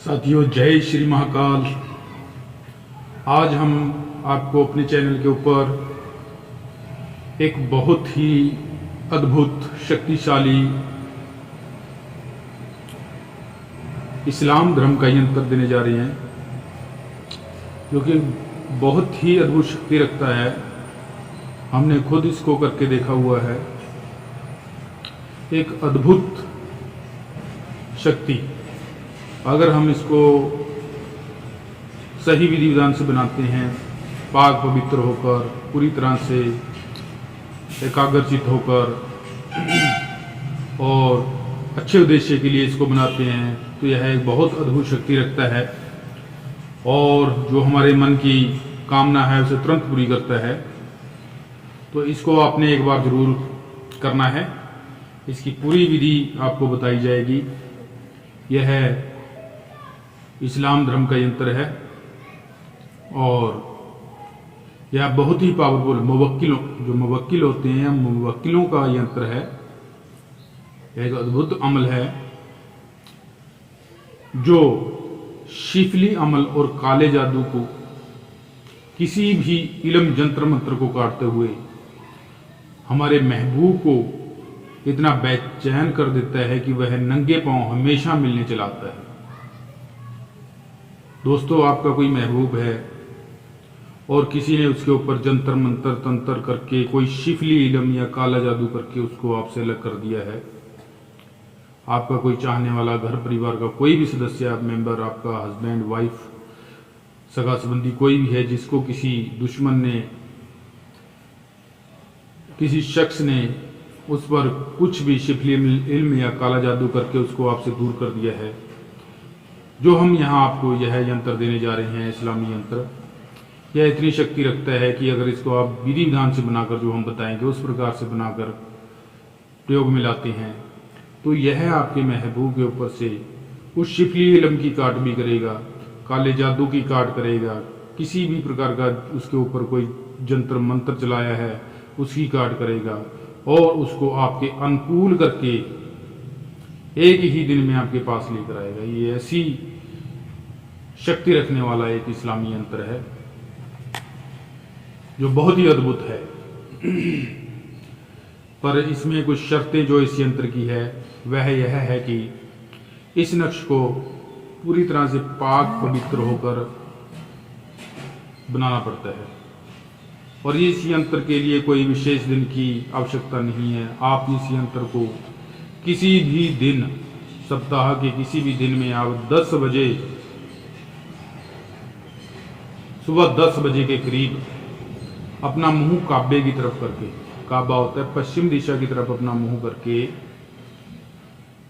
साथियों, जय श्री महाकाल। आज हम आपको अपने चैनल के ऊपर एक बहुत ही अद्भुत शक्तिशाली इस्लाम धर्म का यंत्र देने जा रहे हैं, जो कि बहुत ही अद्भुत शक्ति रखता है। हमने खुद इसको करके देखा हुआ है। एक अद्भुत शक्ति, अगर हम इसको सही विधि विधान से बनाते हैं, पाक पवित्र होकर, पूरी तरह से एकाग्रचित होकर और अच्छे उद्देश्य के लिए इसको बनाते हैं, तो यह एक बहुत अद्भुत शक्ति रखता है और जो हमारे मन की कामना है उसे तुरंत पूरी करता है। तो इसको आपने एक बार जरूर करना है। इसकी पूरी विधि आपको बताई जाएगी। यह इस्लाम धर्म का यंत्र है और यह बहुत ही पावरफुल मुवक्किल होते हैं, मुवक्किलों का यंत्र है। एक अद्भुत अमल है जो शिफली अमल और काले जादू को, किसी भी इल्म जंत्र मंत्र को काटते हुए हमारे महबूब को इतना बेचैन कर देता है कि वह नंगे पांव हमेशा मिलने चला आता है। दोस्तों, आपका कोई महबूब है और किसी ने उसके ऊपर जंतर मंतर तंत्र करके, कोई शिफली इल्म या काला जादू करके उसको आपसे अलग कर दिया है। आपका कोई चाहने वाला, घर परिवार का कोई भी सदस्य, मेंबर, आपका हस्बैंड, वाइफ, सगा संबंधी कोई भी है, जिसको किसी दुश्मन ने, किसी शख्स ने उस पर कुछ भी शिफली इल्म या काला जादू करके उसको आपसे दूर कर दिया है, जो हम यहाँ आपको यह यंत्र देने जा रहे हैं, इस्लामी यंत्र, यह इतनी शक्ति रखता है कि अगर इसको आप विधि विधान से बनाकर, जो हम बताएंगे उस प्रकार से बनाकर प्रयोग में लाते हैं, तो यह आपके महबूब के ऊपर से उस शिफली इल्म की काट भी करेगा, काले जादू की काट करेगा, किसी भी प्रकार का उसके ऊपर कोई जंत्र मंत्र चलाया है उसकी काट करेगा और उसको आपके अनुकूल करके एक ही दिन में आपके पास लेकर आएगा। ये ऐसी शक्ति रखने वाला एक इस्लामी यंत्र है जो बहुत ही अद्भुत है। पर इसमें कुछ शर्तें जो इस यंत्र की है वह यह है कि इस नक्श को पूरी तरह से पाक पवित्र होकर बनाना पड़ता है और इस यंत्र के लिए कोई विशेष दिन की आवश्यकता नहीं है। आप इस यंत्र को किसी भी दिन, सप्ताह के किसी भी दिन में आप 10 बजे, सुबह 10 बजे के करीब अपना मुंह काबे की तरफ करके, काबा होता है पश्चिम दिशा की तरफ, अपना मुंह करके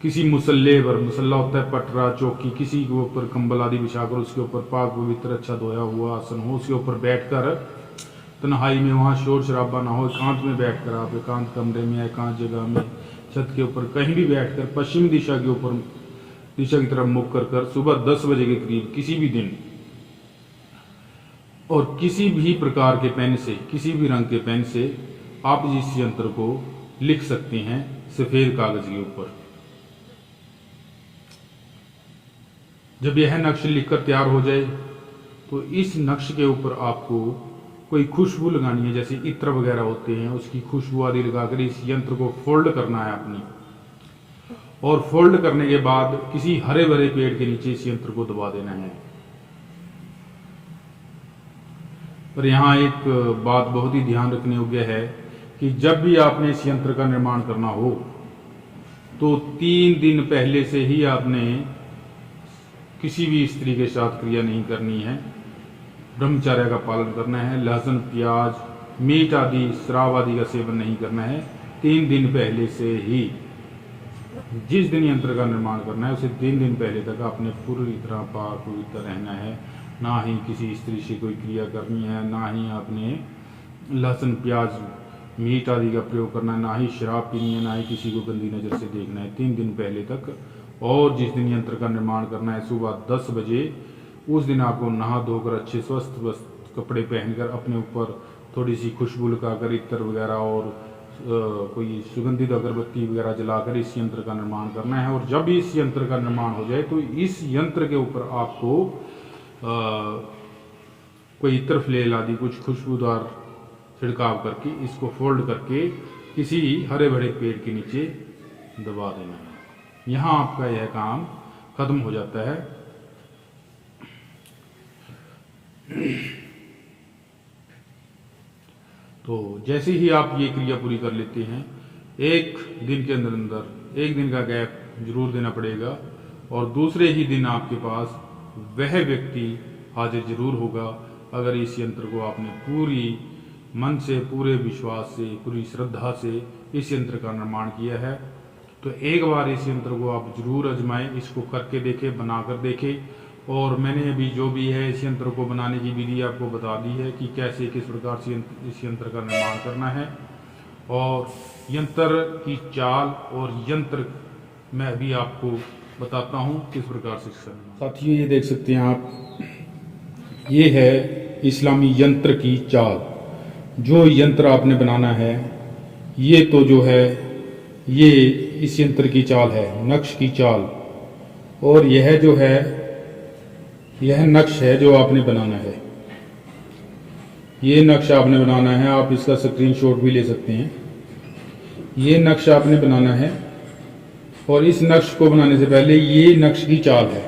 किसी मुसल्ले पर, मुसल्ला होता है पटरा, चौकी, किसी के ऊपर कंबल आदि बिछाकर उसके ऊपर पाक पवित्र अच्छा धोया हुआ आसन हो, उसके ऊपर बैठकर तन्हाई में, वहाँ शोर शराबा ना हो, एकांत में बैठकर, आप एकांत कमरे में, एकांत जगह में, छत के ऊपर कहीं भी बैठकर पश्चिम दिशा के ऊपर, दिशा की तरफ मुख कर सुबह 10 बजे के करीब किसी भी दिन और किसी भी प्रकार के पेन से, किसी भी रंग के पेन से आप इस यंत्र को लिख सकते हैं सफेद कागज के ऊपर। जब यह नक्श लिखकर तैयार हो जाए तो इस नक्श के ऊपर आपको कोई खुशबू लगानी है, जैसे इत्र वगैरह होते हैं, उसकी खुशबू आदि लगाकर इस यंत्र को फोल्ड करना है अपनी, और फोल्ड करने के बाद किसी हरे भरे पेड़ के नीचे इस यंत्र को दबा देना है। पर यहाँ एक बात बहुत ही ध्यान रखने योग्य है कि जब भी आपने इस यंत्र का निर्माण करना हो तो 3 दिन पहले से ही आपने किसी भी स्त्री के साथ क्रिया नहीं करनी है, ब्रह्मचर्य का पालन करना है, लहसुन, प्याज, मीट आदि, शराब आदि का सेवन नहीं करना है। 3 दिन पहले से ही, जिस दिन यंत्र का निर्माण करना है उसे 3 दिन पहले तक आपने पूरी तरह पाक पवित्र रहना है। ना ही किसी स्त्री से कोई क्रिया करनी है, ना ही आपने लहसुन, प्याज, मीट आदि का प्रयोग करना है, ना ही शराब पीनी है, ना ही किसी को गंदी नज़र से देखना है 3 दिन पहले तक। और जिस दिन यंत्र का निर्माण करना है सुबह 10 बजे, उस दिन आपको नहा धोकर अच्छे स्वस्थ कपड़े पहनकर अपने ऊपर थोड़ी सी खुशबू लगाकर इत्र वगैरह और कोई सुगंधित अगरबत्ती वगैरह जलाकर इस यंत्र का निर्माण करना है। और जब इस यंत्र का निर्माण हो जाए तो इस यंत्र के ऊपर आपको कोई इत्र फ्लेल आदि कुछ खुशबूदार छिड़काव करके इसको फोल्ड करके किसी हरे भरे पेड़ के नीचे दबा देना है। यहाँ आपका यह काम खत्म हो जाता है। तो जैसे ही आप ये क्रिया पूरी कर लेते हैं, एक दिन के अंदर अंदर एक दिन का गैप जरूर देना पड़ेगा और दूसरे ही दिन आपके पास वह व्यक्ति हाजिर जरूर होगा। अगर इस यंत्र को आपने पूरी मन से, पूरे विश्वास से, पूरी श्रद्धा से इस यंत्र का निर्माण किया है तो एक बार इस यंत्र को आप जरूर आजमाएं, इसको करके देखें, बनाकर देखें। और मैंने अभी जो भी है इस यंत्र को बनाने की विधि आपको बता दी है कि कैसे किस प्रकार से इस यंत्र का निर्माण करना है और यंत्र की चाल और यंत्र मैं अभी आपको बताता हूँ किस प्रकार से करना। साथियों, ये देख सकते हैं आप, ये है इस्लामी यंत्र की चाल। जो यंत्र आपने बनाना है ये तो जो है ये इस यंत्र की चाल है, नक्श की चाल। और यह जो है यह नक्श है जो आपने बनाना है। ये नक्श आपने बनाना है, आप इसका स्क्रीनशॉट भी ले सकते हैं। ये नक्श आपने बनाना है और इस नक्श को बनाने से पहले ये नक्श की चाल है,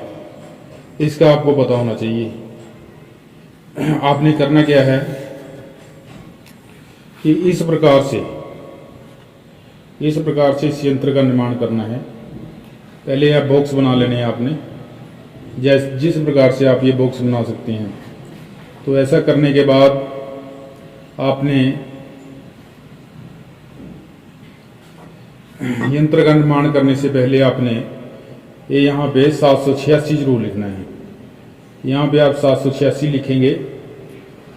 इसका आपको पता होना चाहिए। आपने करना क्या है कि इस प्रकार से इस यंत्र का निर्माण करना है। पहले आप बॉक्स बना लेने हैं आपने, जिस प्रकार से आप ये बॉक्स बना सकते हैं। तो ऐसा करने के बाद आपने यंत्र का निर्माण करने से पहले आपने ये यहाँ पे 786 जरूर लिखना है। यहाँ पे आप 786 लिखेंगे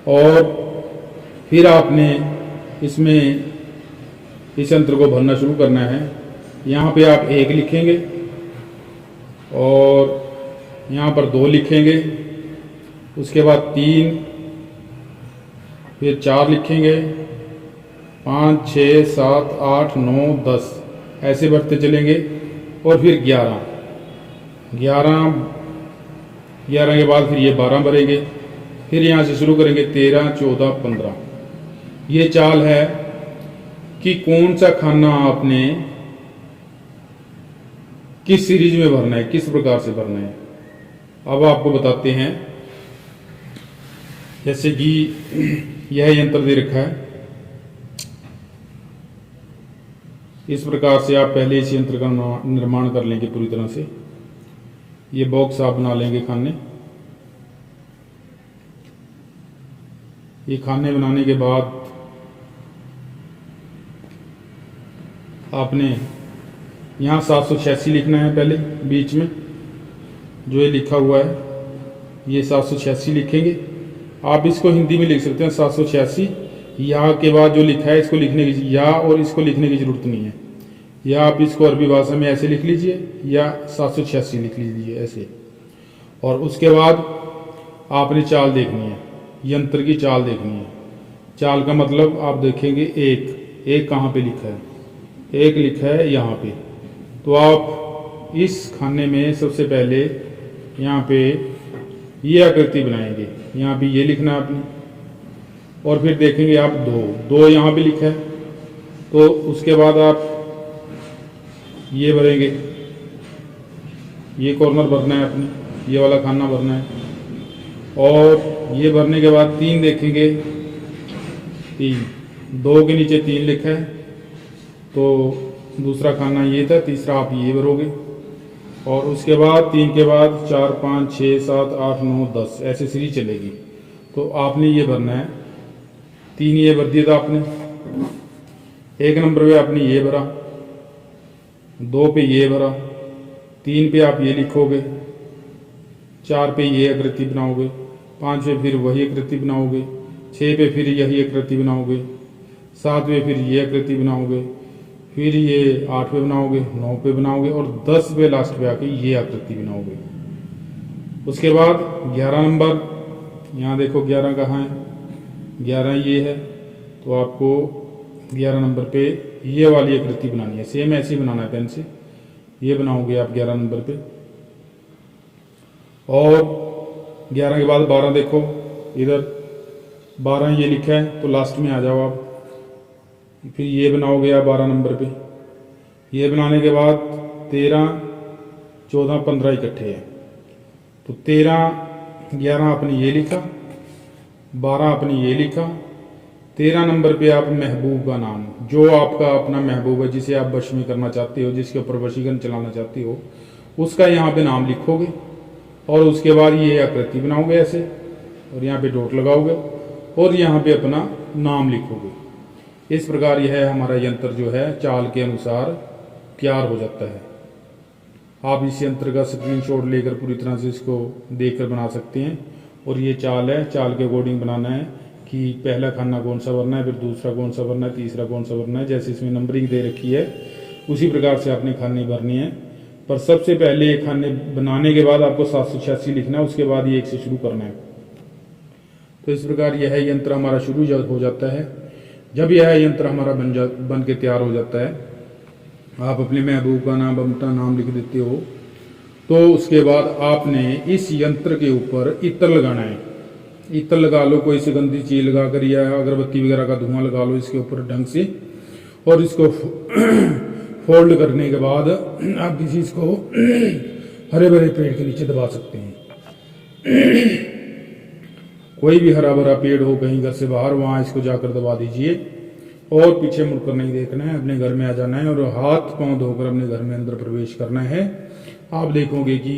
और फिर आपने इसमें इस यंत्र को भरना शुरू करना है। यहाँ पे आप 1 लिखेंगे और यहाँ पर 2 लिखेंगे, उसके बाद 3, फिर 4 लिखेंगे, 5, 6, 7, 8, 9, 10 ऐसे बढ़ते चलेंगे और फिर 11 के बाद फिर ये 12 भरेंगे, फिर यहाँ से शुरू करेंगे 13, 14, 15। ये चाल है कि कौन सा खाना आपने किस सीरीज में भरना है, किस प्रकार से भरना है। अब आपको बताते हैं। जैसे कि यह यंत्र दे रखा है, इस प्रकार से आप पहले इस यंत्र का निर्माण कर लेंगे पूरी तरह से। ये बॉक्स आप बना लेंगे खाने। ये खाने बनाने के बाद आपने यहाँ 786 लिखना है। पहले बीच में जो ये लिखा हुआ है ये 786 लिखेंगे। आप इसको हिंदी में लिख सकते हैं 786। या के बाद जो लिखा है इसको लिखने की या और इसको लिखने की जरूरत नहीं है। या आप इसको अरबी भाषा में ऐसे लिख लीजिए या 786 लिख लीजिए ऐसे। और उसके बाद आपने चाल देखनी है, यंत्र की चाल देखनी है। चाल का मतलब आप देखेंगे एक कहाँ पे लिखा है, 1 लिखा है यहाँ पे। तो आप इस खाने में सबसे पहले यहाँ पे ये आकृति बनाएंगे। यहाँ पे ये लिखना है आपने और फिर देखेंगे आप 2 यहाँ पे लिखा है। तो उसके बाद आप ये भरेंगे, ये कॉर्नर भरना है अपने, ये वाला खाना भरना है। और ये भरने के बाद 3 देखेंगे, 3 2 के नीचे 3 लिखा है तो दूसरा खाना ये था, तीसरा आप ये भरोगे। और उसके बाद 3 के बाद 4, 5, 6, 7, 8, 9, 10 ऐसे सीरीज चलेगी। तो आपने ये भरना है। 3 ये भर दिया था आपने, 1 नंबर पे आपने ये भरा, 2 पे ये भरा, 3 पे आप ये लिखोगे, 4 पे ये आकृति बनाओगे, 5 पे फिर वही आकृति बनाओगे, 6 पे फिर यही आकृति बनाओगे, 7 पे फिर ये आकृति बनाओगे, फिर ये 8 पे बनाओगे, 9 पे बनाओगे और 10 पे लास्ट पे आके ये आकृति बनाओगे। उसके बाद 11 नंबर, यहाँ देखो 11 कहाँ है, 11 ये है। तो आपको 11 नंबर पे ये वाली आकृति बनानी है, सेम ऐसे ही बनाना है पेन से। ये बनाओगे आप 11 नंबर पे, और 11 के बाद 12 देखो इधर 12 ये लिखा है तो लास्ट में आ जाओ आप। फिर ये बनाओगे आप 12 नंबर पे। ये बनाने के बाद 13 14 15 इकट्ठे हैं, तो 13 11 आपने ये लिखा, 12 आपने ये लिखा। 13 नंबर पे आप महबूब का नाम, जो आपका अपना महबूब है, जिसे आप वश में करना चाहते हो, जिसके ऊपर वशीकरण चलाना चाहते हो, उसका यहाँ पे नाम लिखोगे। और उसके बाद ये आकृति बनाओगे ऐसे, और यहाँ पे डॉट लगाओगे, और यहाँ पे अपना नाम लिखोगे। इस प्रकार यह हमारा यंत्र जो है चाल के अनुसार तैयार हो जाता है। आप इस यंत्र का स्क्रीनशॉट लेकर पूरी तरह से इसको देखकर बना सकते हैं। और ये चाल है, चाल के अकॉर्डिंग बनाना है कि पहला खाना कौन सा भरना है, फिर दूसरा कौन सा भरना है, तीसरा कौन सा भरना है। जैसे इसमें नंबरिंग दे रखी है उसी प्रकार से आपने खाने भरनी है। पर सबसे पहले खाने बनाने के बाद आपको 786 लिखना है, उसके बाद ये 1 से शुरू करना है। तो इस प्रकार यह यंत्र हमारा शुरू हो जाता है। जब यह यंत्र हमारा बन के तैयार हो जाता है, आप अपने महबूब का नाम, अपना नाम लिख देते हो, तो उसके बाद आपने इस यंत्र के ऊपर इत्र लगाना है। इत्र लगा लो, कोई सुगंधित चीज लगाकर या अगरबत्ती वगैरह का धुआं लगा लो इसके ऊपर ढंग से। और इसको फोल्ड करने के बाद आप किसी इसको हरे भरे पेड़ के नीचे दबा सकते हैं। कोई भी हरा भरा पेड़ हो कहीं घर से बाहर, वहां इसको जाकर दबा दीजिए, और पीछे मुड़कर नहीं देखना है, अपने घर में आ जाना है और हाथ पांव धोकर अपने घर में अंदर प्रवेश करना है। आप देखोगे कि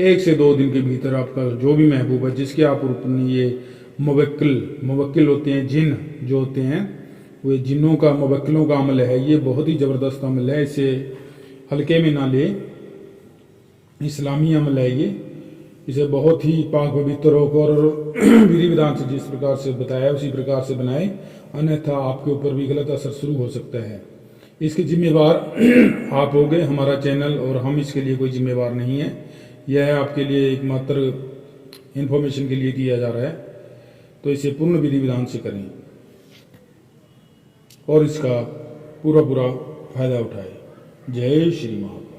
1 से 2 दिन के भीतर आपका जो भी महबूब है, जिसके आप अपनी ये मुवक्किल होते हैं, जिन जो होते हैं, वे जिन्नों का, मुवक्किलों का अमल है, ये बहुत ही जबरदस्त अमल है, इसे हल्के में ना ले। इस्लामी अमल है ये, इसे बहुत ही पाक पवित्र होकर और विधि विधान से जिस प्रकार से बताया उसी प्रकार से बनाए, अन्यथा आपके ऊपर भी गलत असर शुरू हो सकता है। इसके जिम्मेवार आप होगे, हमारा चैनल, और हम इसके लिए कोई जिम्मेवार नहीं है। यह आपके लिए एकमात्र इंफॉर्मेशन के लिए किया जा रहा है। तो इसे पूर्ण विधि विधान से करें और इसका पूरा फायदा उठाएं। जय श्री महाकाल।